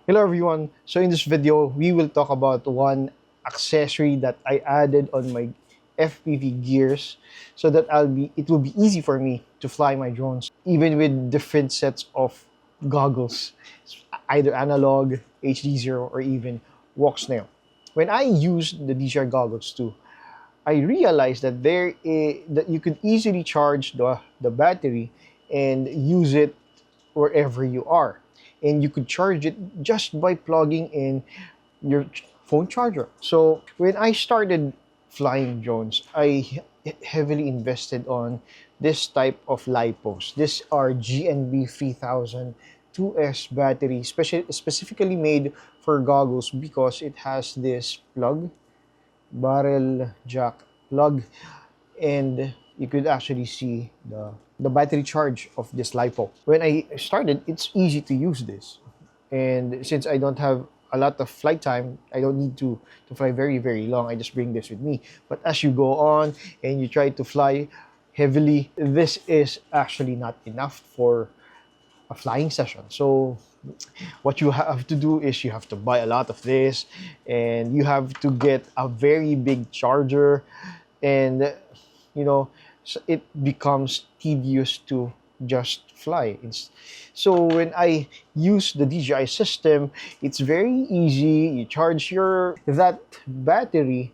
Hello everyone. So in this video, we will talk about one accessory that I added on my FPV gears so that it will be easy for me to fly my drones even with different sets of goggles, either analog, HD0 or even walk snail. When I used the DJI goggles too, I realized that that you could easily charge the battery and use it wherever you are. And you could charge it just by plugging in your phone charger. So when I started flying drones, heavily invested on this type of lipos. These are GNB 3000 2S battery, specifically made for goggles because it has this barrel jack plug, and you could actually see the battery charge of this lipo. When I started, it's easy to use this. And since I don't have a lot of flight time, I don't need to fly very, very long. I just bring this with me. But as you go on and you try to fly heavily, this is actually not enough for a flying session. So what you have to do is you have to buy a lot of this, and you have to get a very big charger, and you know it becomes tedious to just fly. So when I use the DJI system, it's very easy. You charge your that battery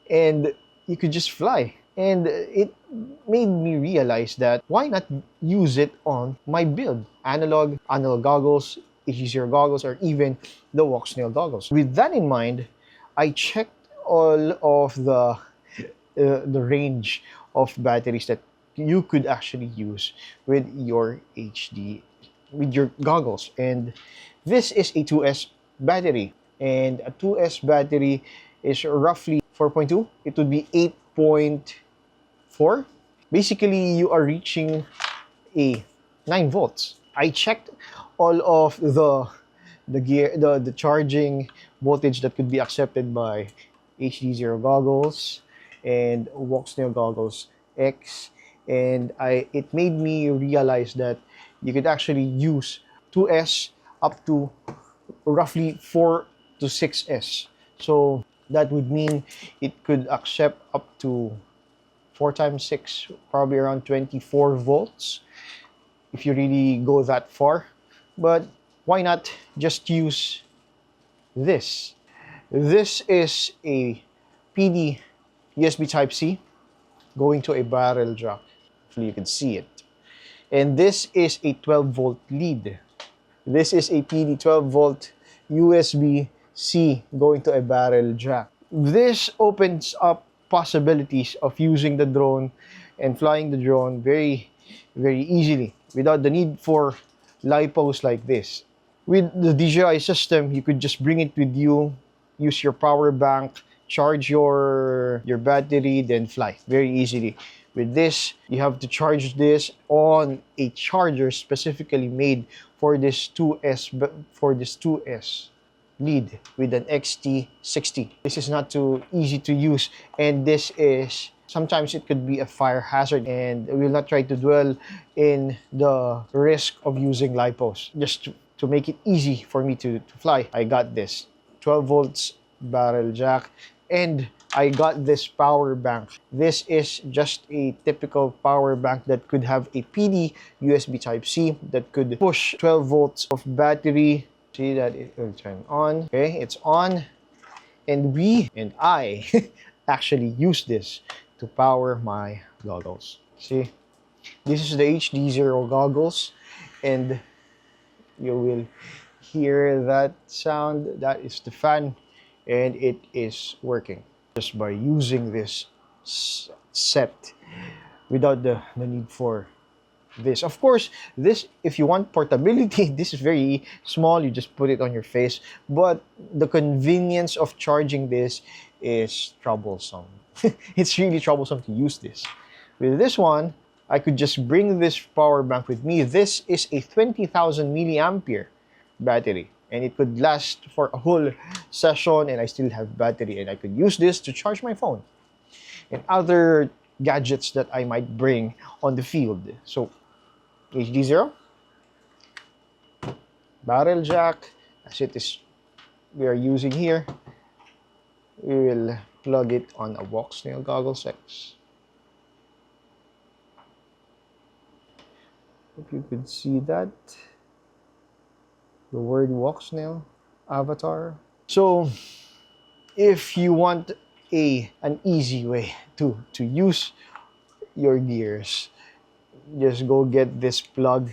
and you could just fly. And it made me realize that why not use it on my build? Analog goggles, HG0 goggles, or even the walk snail goggles. With that in mind, I checked all of the range of batteries that you could actually use with your goggles. And this is a 2S battery. And a 2S battery is roughly 4.2. It would be 8.4. Basically, you are reaching a 9 volts. I checked all of the charging voltage that could be accepted by HD0 goggles and walk snail goggles X, and it made me realize that you could actually use 2S up to roughly 4 to 6S. So that would mean it could accept up to 4 times 6, probably around 24 volts if you really go that far. But why not just use this? This is a PD USB Type-C going to a barrel jack. Hopefully you can see it. And this is a 12-volt lead. This is a PD 12-volt USB-C going to a barrel jack. This opens up possibilities of using the drone and flying the drone very, very easily without the need for lipos like this. With the DJI system, you could just bring it with you, use your power bank, charge your battery, then fly very easily. With this, you have to charge this on a charger specifically made for this 2S lead with an XT60. This is not too easy to use, and this is sometimes it could be a fire hazard, and we will not try to dwell in the risk of using lipos. Just to make it easy for me to fly, I got this 12 volts barrel jack, and I got this power bank. This is just a typical power bank that could have a PD USB Type-C that could push 12 volts of battery. See that it will turn on. Okay, it's on. And I actually use this to power my goggles. See, this is the HD0 goggles, and you will hear that sound. That is the fan, and it is working just by using this set without the need for this. Of course, this, if you want portability, this is very small. You just put it on your face, but the convenience of charging this is troublesome. It's really troublesome to use this. With this one, I could just bring this power bank with me. This is a 20,000 milliampere battery, and it could last for a whole session, and I still have battery, and I could use this to charge my phone and other gadgets that I might bring on the field. So HD0, barrel jack, as it is we are using here, we will plug it on a walk snail goggles X. If you could see that, the word walk snail avatar. So if you want an easy way to use your gears, just go get this plug.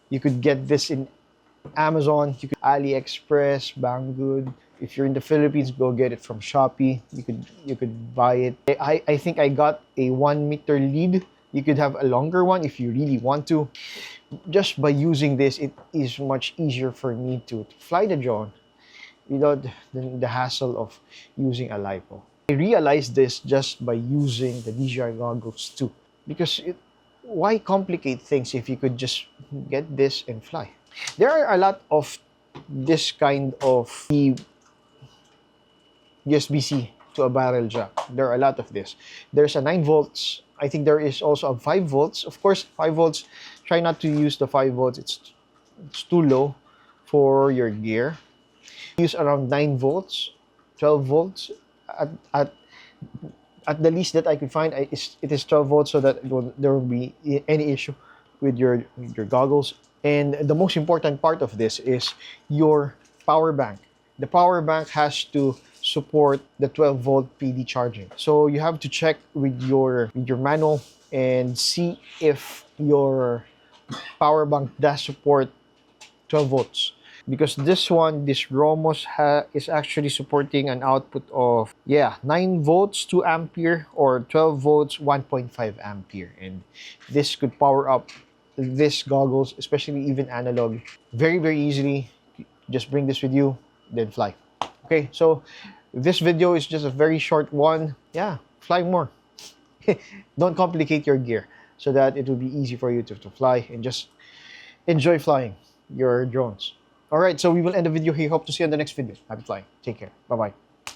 You could get this in Amazon, you could AliExpress, Banggood. If you're in the Philippines, go get it from Shopee. You could buy it. I think I got a 1 meter lead. You could have a longer one if you really want to. Just by using this, it is much easier for me to fly the drone without the hassle of using a lipo. I realized this just by using the DJI goggles too, because why complicate things if you could just get this and fly? There are a lot of this kind of USB-C to a barrel jack. There are a lot of this. There's a 9 volts. I think there is also a 5 volts. Of course, 5 volts, try not to use the 5 volts. It's too low for your gear. Use around 9 volts, 12 volts. At the least that I could find, it is 12 volts, so that there won't be any issue with your goggles. And the most important part of this is your power bank. The power bank has to support the 12-volt PD charging. So you have to check with your manual and see if your power bank does support 12 volts. Because this Romos is actually supporting an output of 9 volts 2 ampere or 12 volts 1.5 ampere, and this could power up this goggles, especially even analog, very easily. Just bring this with you, then fly. Okay, so this video is just a very short one. Fly more. Don't complicate your gear, so that it will be easy for you to fly and just enjoy flying your drones. All right, so we will end the video here. Hope to see you on the next video. Happy flying. Take care. Bye-bye.